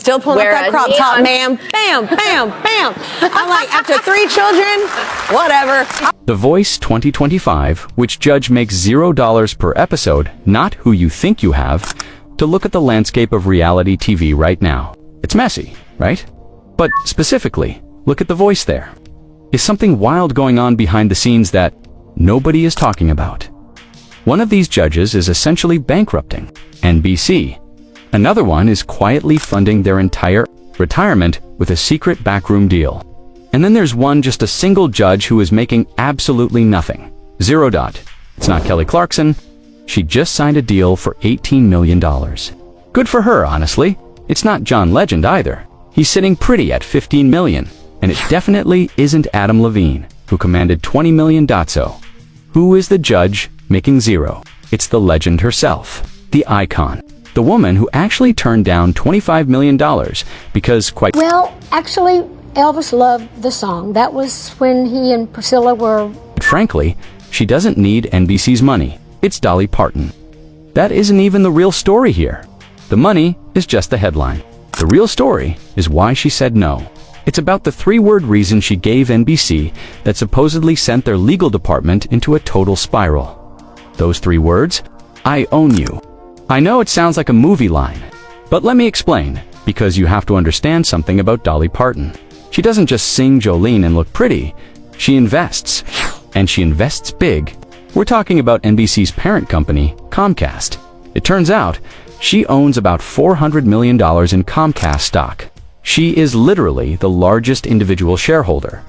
Still pulling up that crop top, ma'am. Bam, bam, bam. I'm like, after 3 children, whatever. The Voice 2025, which judge makes $0 per episode, not who you think you have, to look at the landscape of reality TV right now. It's messy, right? But specifically, look at The Voice there. Is something wild going on behind the scenes that nobody is talking about? One of these judges is essentially bankrupting NBC. Another one is quietly funding their entire retirement with a secret backroom deal. And then there's one, just a single judge who is making absolutely nothing. Zero dot. It's not Kelly Clarkson. She just signed a deal for $18 million. Good for her, honestly. It's not John Legend either. He's sitting pretty at $15 million. And it definitely isn't Adam Levine, who commanded $20 million. Who is the judge making zero? It's the legend herself, the icon, the woman who actually turned down $25 million because Well, actually, Elvis loved the song. That was when he and Priscilla were... Frankly, she doesn't need NBC's money. It's Dolly Parton. That isn't even the real story here. The money is just the headline. The real story is why she said no. It's about the 3-word reason she gave NBC that supposedly sent their legal department into a total spiral. Those 3 words? I own you. I know it sounds like a movie line, but let me explain, because you have to understand something about Dolly Parton. She doesn't just sing Jolene and look pretty. She invests, and she invests big. We're talking about NBC's parent company, Comcast. It turns out, she owns about $400 million in Comcast stock. She is literally the largest individual shareholder.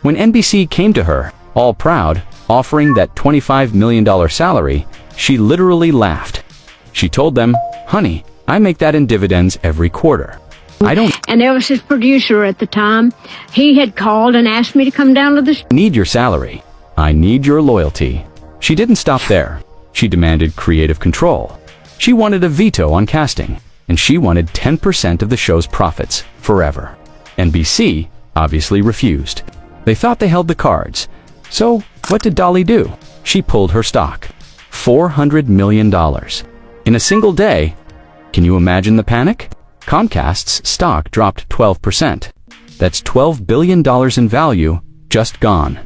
When NBC came to her, all proud, offering that $25 million salary, she literally laughed. She told them, "Honey, I make that in dividends every quarter. I don't And there was his producer at the time. He had called and asked me to come down to the... need your salary. I need your loyalty." She didn't stop there. She demanded creative control. She wanted a veto on casting, and she wanted 10% of the show's profits forever. NBC obviously refused. They thought they held the cards. So what did Dolly do? She pulled her stock. $400 million. In a single day. Can you imagine the panic? Comcast's stock dropped 12%. That's $12 billion in value, just gone.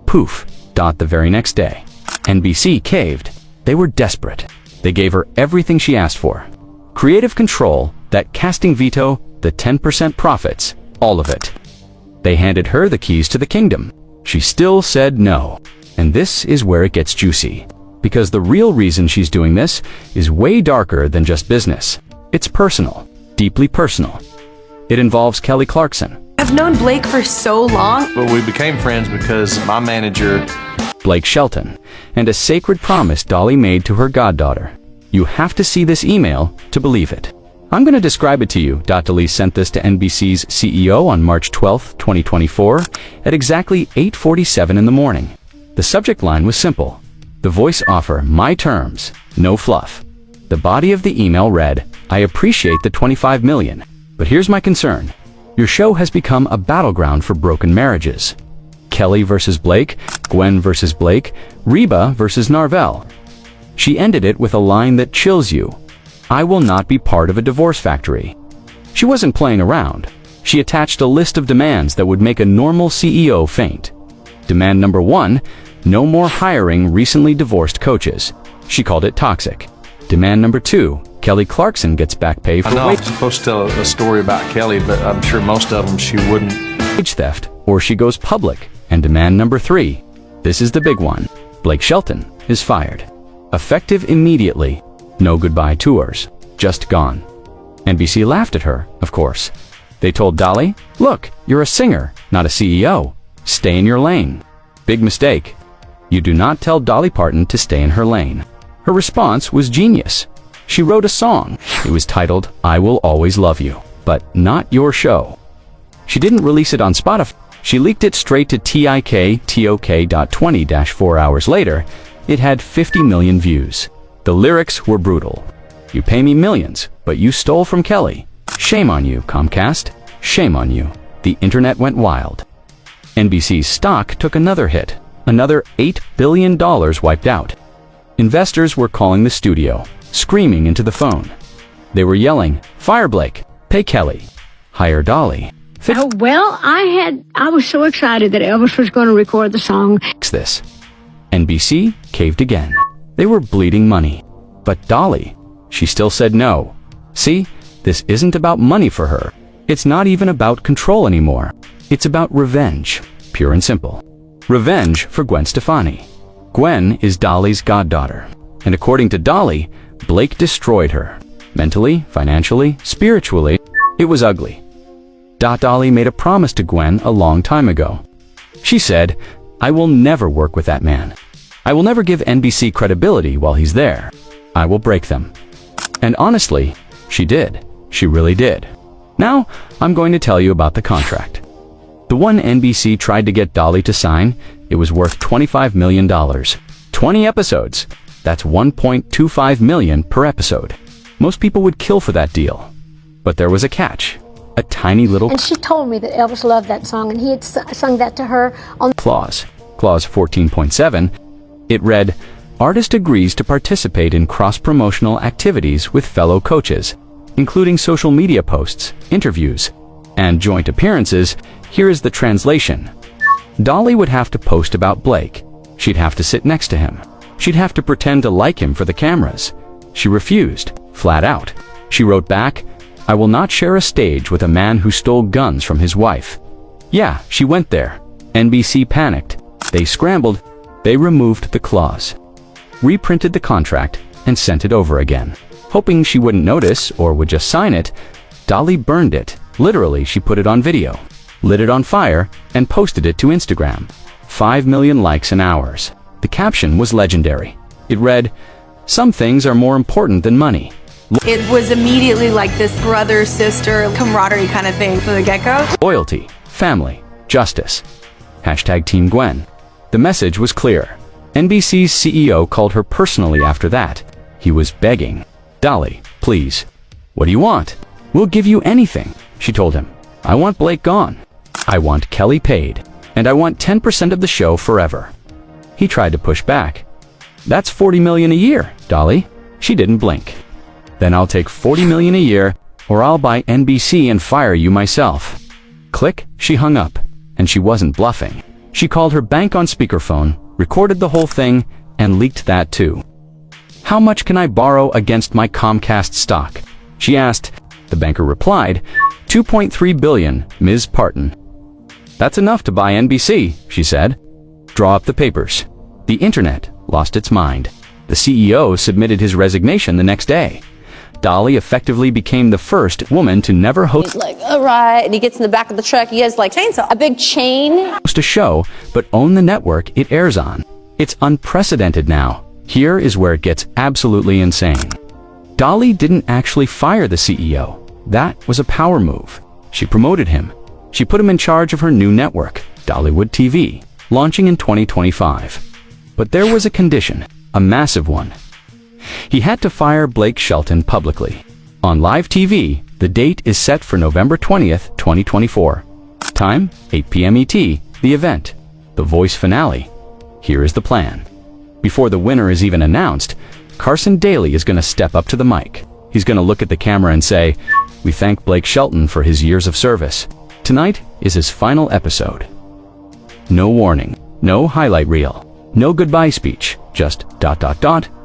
Poof. The very next day. NBC caved. They were desperate. They gave her everything she asked for. Creative control, that casting veto, the 10% profits, all of it. They handed her the keys to the kingdom. She still said no. And this is where it gets juicy. Because the real reason she's doing this is way darker than just business. It's personal. Deeply personal. It involves Kelly Clarkson. I've known Blake for so long. But we became friends because my manager... Blake Shelton, and a sacred promise Dolly made to her goddaughter. You have to see this email to believe it. I'm going to describe it to you. Dolly sent this to NBC's CEO on March 12, 2024, at exactly 8:47 in the morning. The subject line was simple. The Voice offer, my terms, no fluff. The body of the email read, I appreciate the $25 million, but here's my concern. Your show has become a battleground for broken marriages. Kelly versus Blake, Gwen versus Blake, Reba versus Narvel. She ended it with a line that chills you. I will not be part of a divorce factory. She wasn't playing around. She attached a list of demands that would make a normal CEO faint. Demand number 1, no more hiring recently divorced coaches. She called it toxic. Demand number 2, Kelly Clarkson gets back pay for I know I'm supposed to tell a story about Kelly, but I'm sure most of them she wouldn't. wage theft, or she goes public. And demand number 3, this is the big one. Blake Shelton is fired. Effective immediately. No goodbye tours. Just gone. NBC laughed at her, of course. They told Dolly, look, you're a singer, not a CEO. Stay in your lane. Big mistake. You do not tell Dolly Parton to stay in her lane. Her response was genius. She wrote a song. It was titled, I Will Always Love You, but not your show. She didn't release it on Spotify. She leaked it straight to TikTok.20. 4 hours later, it had 50 million views. The lyrics were brutal. You pay me millions, but you stole from Kelly. Shame on you, Comcast. Shame on you. The internet went wild. NBC's stock took another hit. Another $8 billion wiped out. Investors were calling the studio, screaming into the phone. They were yelling, fire Blake, Pay Kelly. Hire Dolly. Oh, well, I was so excited that Elvis was going to record the song. Fix this. NBC caved again. They were bleeding money. But Dolly, she still said no. See, this isn't about money for her. It's not even about control anymore. It's about revenge, pure and simple. Revenge for Gwen Stefani. Gwen is Dolly's goddaughter. And according to Dolly, Blake destroyed her. Mentally, financially, spiritually, it was ugly. Dolly made a promise to Gwen a long time ago. She said, "I will never work with that man. I will never give NBC credibility while he's there. I will break them." And honestly, she did. She really did. Now, I'm going to tell you about the contract. The one NBC tried to get Dolly to sign, it was worth $25 million. 20 episodes. That's $1.25 million per episode. Most people would kill for that deal. But there was a catch. A tiny little And she told me that Elvis loved that song, and he had sung that to her on clause. Clause 14.7. It read, "Artist agrees to participate in cross-promotional activities with fellow coaches, including social media posts, interviews, and joint appearances." Here is the translation. Dolly would have to post about Blake. She'd have to sit next to him. She'd have to pretend to like him for the cameras. She refused, flat out. She wrote back, "I will not share a stage with a man who stole guns from his wife." Yeah, she went there. NBC panicked. They scrambled. They removed the clause, reprinted the contract, and sent it over again. Hoping she wouldn't notice or would just sign it, Dolly burned it. Literally, she put it on video, lit it on fire, and posted it to Instagram. 5 million likes and hours. The caption was legendary. It read, "Some things are more important than money." It was immediately like this brother-sister camaraderie kind of thing from the get-go. Loyalty, family, justice. Hashtag Team Gwen. The message was clear. NBC's CEO called her personally after that. He was begging. "Dolly, please. What do you want? We'll give you anything," she told him. "I want Blake gone. I want Kelly paid. And I want 10% of the show forever." He tried to push back. "That's $40 million a year, Dolly." She didn't blink. "Then I'll take $40 million a year, or I'll buy NBC and fire you myself." Click, she hung up. And she wasn't bluffing. She called her bank on speakerphone, recorded the whole thing, and leaked that too. "How much can I borrow against my Comcast stock?" she asked. The banker replied, $2.3 billion, Ms. Parton." "That's enough to buy NBC," she said. "Draw up the papers." The internet lost its mind. The CEO submitted his resignation the next day. Dolly effectively became the first woman to never host He's like, all right. And he gets in the back of the truck. He has like Chainsaw. a big chain. a show, but own the network it airs on. It's unprecedented now. Here is where it gets absolutely insane. Dolly didn't actually fire the CEO. That was a power move. She promoted him. She put him in charge of her new network, Dollywood TV, launching in 2025. But there was a condition, a massive one. He had to fire Blake Shelton publicly. On live TV, the date is set for November 20th, 2024. Time, 8 p.m. ET, the event, the Voice finale. Here is the plan. Before the winner is even announced, Carson Daly is going to step up to the mic. He's going to look at the camera and say, "We thank Blake Shelton for his years of service. Tonight is his final episode." No warning, no highlight reel, no goodbye speech, just ...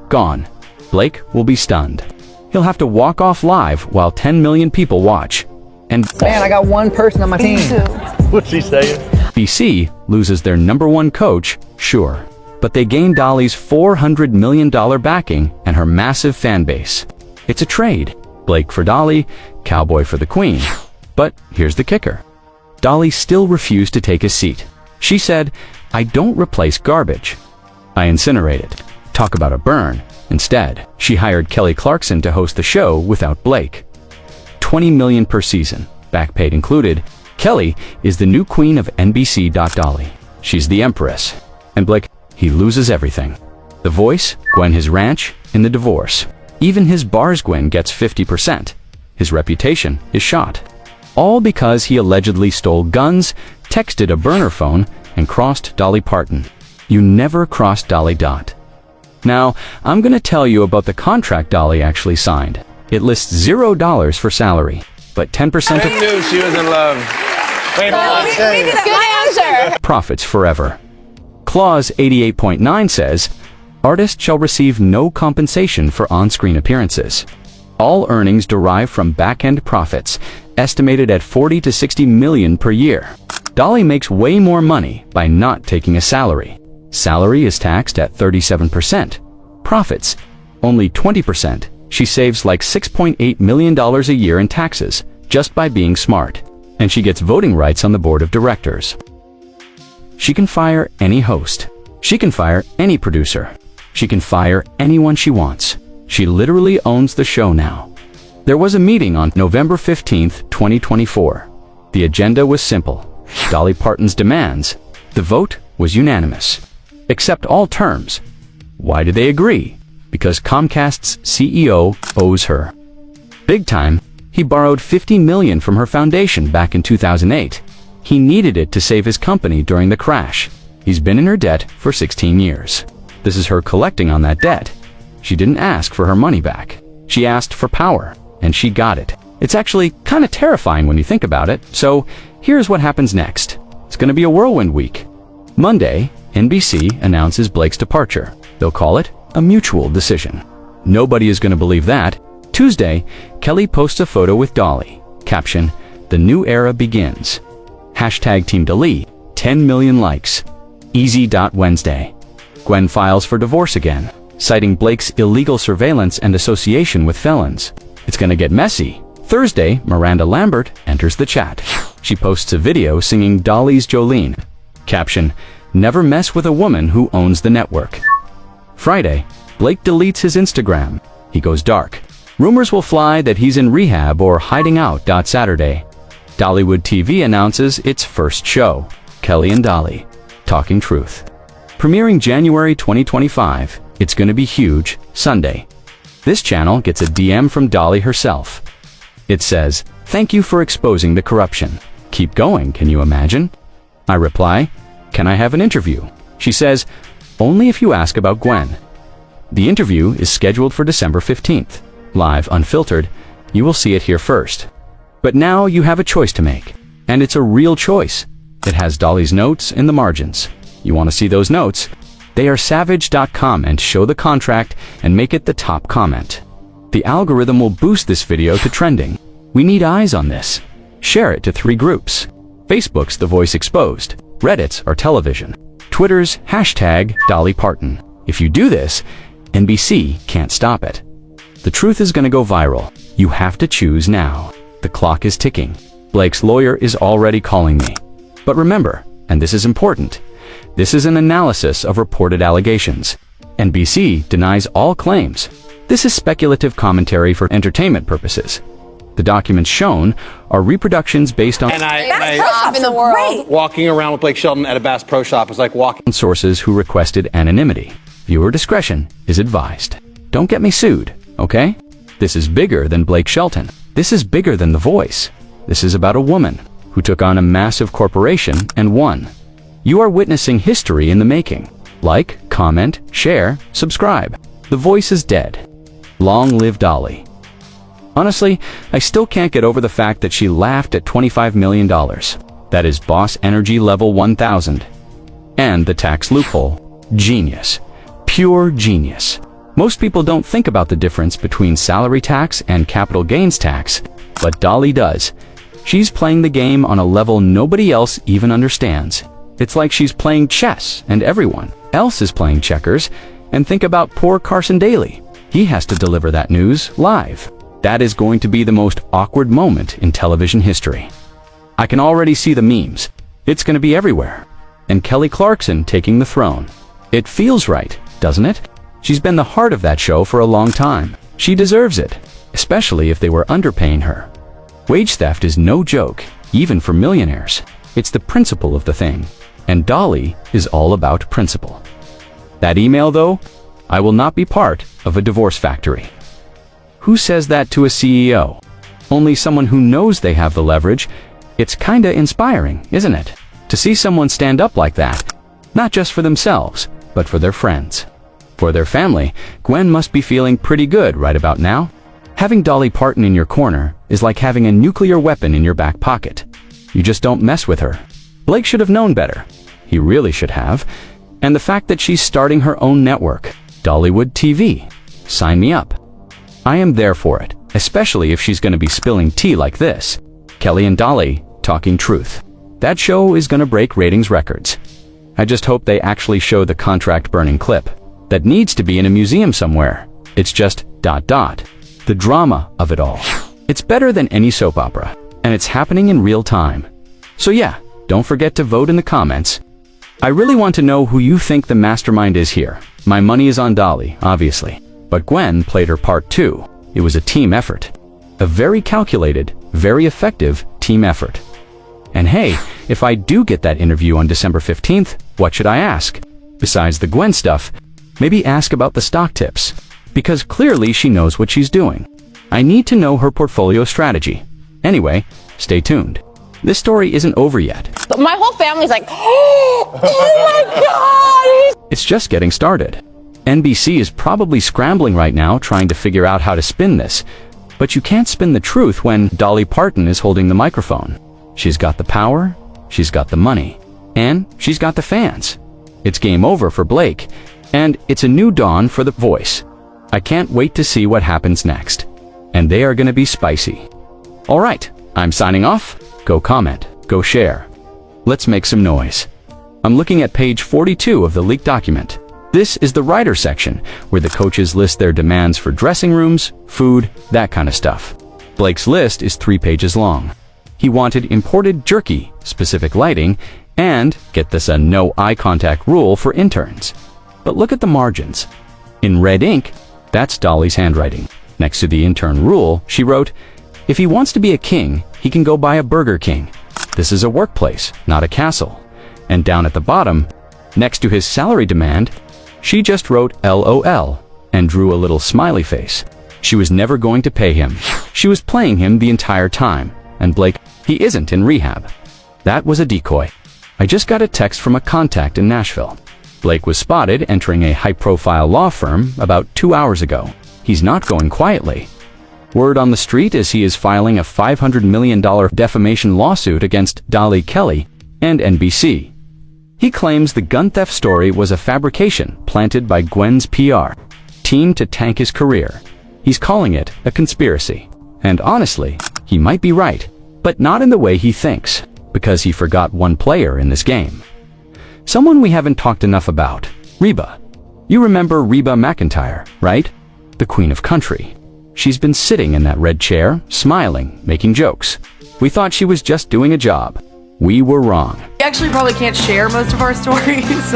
gone. Blake will be stunned. He'll have to walk off live while 10 million people watch. And Man, I got one person on my team. What's he saying? BC loses their #1 coach, sure. But they gain Dolly's $400 million backing and her massive fan base. It's a trade. Blake for Dolly, cowboy for the queen. But here's the kicker. Dolly still refused to take his seat. She said, "I don't replace garbage. I incinerate it." Talk about a burn. Instead, she hired Kelly Clarkson to host the show without Blake. $20 million per season, back paid included. Kelly is the new queen of NBC. Dolly. She's the empress. And Blake, he loses everything. The Voice, Gwen his ranch, in the divorce. Even his bars Gwen gets 50%. His reputation is shot. All because he allegedly stole guns, texted a burner phone, and crossed Dolly Parton. You never crossed Dolly. Now, I'm going to tell you about the contract Dolly actually signed. It lists $0 for salary. but 10% I knew she was in love. Wait, profits forever. Clause 88.9 says, artists shall receive no compensation for on-screen appearances. All earnings derive from back-end profits, estimated at 40 to 60 million per year. Dolly makes way more money by not taking a salary. Salary is taxed at 37%. Profits, only 20%. She saves like $6.8 million a year in taxes just by being smart. And she gets voting rights on the board of directors. She can fire any host. She can fire any producer. She can fire anyone she wants. She literally owns the show now. There was a meeting on November 15th, 2024. The agenda was simple. Dolly Parton's demands. The vote was unanimous. Accept all terms. Why did they agree? Because Comcast's CEO owes her. Big time. He borrowed $50 million from her foundation back in 2008. He needed it to save his company during the crash. He's been in her debt for 16 years. This is her collecting on that debt. She didn't ask for her money back. She asked for power, and she got it. It's actually kind of terrifying when you think about it. So here's what happens next. It's going to be a whirlwind week. Monday, NBC announces Blake's departure. They'll call it a mutual decision. Nobody is going to believe that. Tuesday, Kelly posts a photo with Dolly. Caption, "The new era begins." Hashtag Team Dolly, 10 million likes. Easy.Wednesday. Gwen files for divorce again, citing Blake's illegal surveillance and association with felons. It's gonna get messy. Thursday, Miranda Lambert enters the chat. She posts a video singing Dolly's Jolene. Caption, "Never mess with a woman who owns the network." Friday, Blake deletes his Instagram. He goes dark. Rumors will fly that he's in rehab or hiding out. Saturday, Dollywood TV announces its first show, Kelly and Dolly, Talking Truth. Premiering January 2025, it's going to be huge. Sunday, this channel gets a DM from Dolly herself. It says, "Thank you for exposing the corruption. Keep going, can you imagine?" I reply, "Can I have an interview?" She says, "Only if you ask about Gwen." The interview is scheduled for December 15th. Live, unfiltered, you will see it here first. But now you have a choice to make, and it's a real choice. It has Dolly's notes in the margins. You want to see those notes? They are savage.com and show the contract and make it the top comment. The algorithm will boost this video to trending. We need eyes on this. Share it to 3 groups. Facebook's The Voice Exposed. Reddit's Our Television. Twitter's hashtag Dolly Parton. If you do this, NBC can't stop it. The truth is going to go viral. You have to choose now. The clock is ticking. Blake's lawyer is already calling me. But remember, and this is important, this is an analysis of reported allegations. NBC denies all claims. This is speculative commentary for entertainment purposes. The documents shown are reproductions based on in the world. Walking around with Blake Shelton at a Bass Pro Shop is like walking. sources who requested anonymity. Viewer discretion is advised. Don't get me sued, okay? This is bigger than Blake Shelton. This is bigger than The Voice. This is about a woman who took on a massive corporation and won. You are witnessing history in the making. Like, comment, share, subscribe. The Voice is dead. Long live Dolly. Honestly, I still can't get over the fact that she laughed at $25 million. That is boss energy level 1000. And the tax loophole. Genius. Pure genius. Most people don't think about the difference between salary tax and capital gains tax, but Dolly does. She's playing the game on a level nobody else even understands. It's like she's playing chess and everyone else is playing checkers. And think about poor Carson Daly. He has to deliver that news live. That is going to be the most awkward moment in television history. I can already see the memes. It's going to be everywhere. And Kelly Clarkson taking the throne. It feels right, doesn't it? She's been the heart of that show for a long time. She deserves it, especially if they were underpaying her. Wage theft is no joke, even for millionaires. It's the principle of the thing. And Dolly is all about principle. That email, though, I will not be part of a divorce factory. Who says that to a CEO? Only someone who knows they have the leverage. It's kinda inspiring, isn't it? To see someone stand up like that, not just for themselves, but for their friends. For their family, Gwen must be feeling pretty good right about now. Having Dolly Parton in your corner is like having a nuclear weapon in your back pocket. You just don't mess with her. Blake should have known better. He really should have. And the fact that she's starting her own network, Dollywood TV. Sign me up. I am there for it, especially if she's going to be spilling tea like this. Kelly and Dolly talking truth. That show is going to break ratings records. I just hope they actually show the contract-burning clip. That needs to be in a museum somewhere. It's just ... The drama of it all. It's better than any soap opera, and it's happening in real time. So yeah, don't forget to vote in the comments. I really want to know who you think the mastermind is here. My money is on Dolly, obviously. But Gwen played her part too. It was a team effort. A very calculated, very effective team effort. And hey, if I do get that interview on December 15th, what should I ask? Besides the Gwen stuff, maybe ask about the stock tips. Because clearly she knows what she's doing. I need to know her portfolio strategy. Anyway, stay tuned. This story isn't over yet. But my whole family's like, oh my God! It's just getting started. NBC is probably scrambling right now trying to figure out how to spin this. But you can't spin the truth when Dolly Parton is holding the microphone. She's got the power, she's got the money, and she's got the fans. It's game over for Blake, and it's a new dawn for The Voice. I can't wait to see what happens next. And they are going to be spicy. All right, I'm signing off. Go comment, go share. Let's make some noise. I'm looking at page 42 of the leaked document. This is the writer section, where the coaches list their demands for dressing rooms, food, that kind of stuff. Blake's list is 3 pages long. He wanted imported jerky, specific lighting, and, get this, a no eye contact rule for interns. But look at the margins. In red ink, that's Dolly's handwriting. Next to the intern rule, she wrote, if he wants to be a king, he can go buy a Burger King. This is a workplace, not a castle. And down at the bottom, next to his salary demand, she just wrote LOL and drew a little smiley face. She was never going to pay him. She was playing him the entire time. And Blake, he isn't in rehab. That was a decoy. I just got a text from a contact in Nashville. Blake was spotted entering a high-profile law firm about 2 hours ago. He's not going quietly. Word on the street is he is filing a $500 million defamation lawsuit against Dolly, Kelly, and NBC. He claims the gun theft story was a fabrication planted by Gwen's PR team to tank his career. He's calling it a conspiracy. And honestly, he might be right, but not in the way he thinks, because he forgot one player in this game. Someone we haven't talked enough about, Reba. You remember Reba McEntire, right? The Queen of Country. She's been sitting in that red chair, smiling, making jokes. We thought she was just doing a job. We were wrong. We actually probably can't share most of our stories.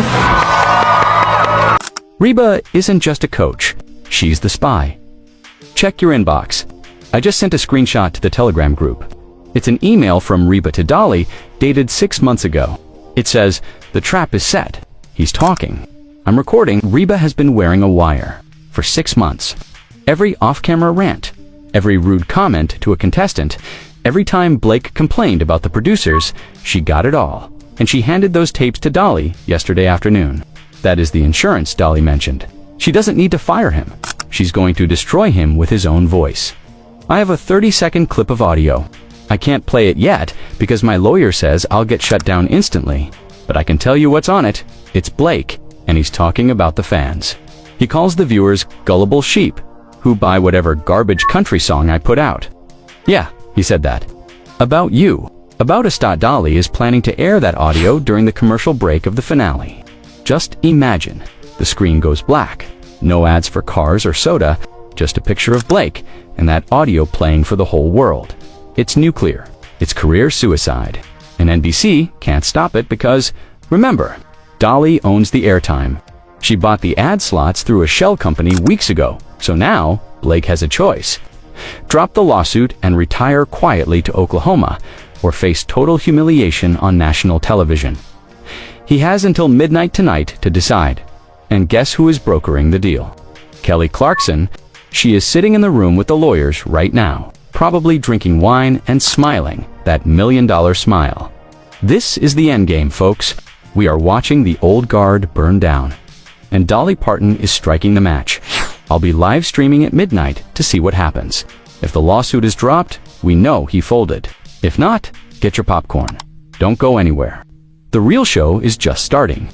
Reba isn't just a coach. She's the spy. Check your inbox. I just sent a screenshot to the Telegram group. It's an email from Reba to Dolly, dated 6 months ago. It says, the trap is set. He's talking. I'm recording. Reba has been wearing a wire for 6 months. Every off-camera rant, every rude comment to a contestant, every time Blake complained about the producers, she got it all. And she handed those tapes to Dolly yesterday afternoon. That is the insurance Dolly mentioned. She doesn't need to fire him. She's going to destroy him with his own voice. I have a 30-second clip of audio. I can't play it yet because my lawyer says I'll get shut down instantly. But I can tell you what's on it. It's Blake, and he's talking about the fans. He calls the viewers gullible sheep who buy whatever garbage country song I put out. Yeah, he said that. About you. About us. Dolly is planning to air that audio during the commercial break of the finale. Just imagine. The screen goes black. No ads for cars or soda, just a picture of Blake and that audio playing for the whole world. It's nuclear. It's career suicide. And NBC can't stop it because, remember, Dolly owns the airtime. She bought the ad slots through a shell company weeks ago, so now Blake has a choice. Drop the lawsuit and retire quietly to Oklahoma, or face total humiliation on national television. He has until midnight tonight to decide. And guess who is brokering the deal? Kelly Clarkson. She is sitting in the room with the lawyers right now, probably drinking wine and smiling, that $1 million smile. This is the endgame, folks. We are watching the old guard burn down. And Dolly Parton is striking the match. I'll be live streaming at midnight to see what happens. If the lawsuit is dropped, we know he folded. If not, get your popcorn. Don't go anywhere. The real show is just starting.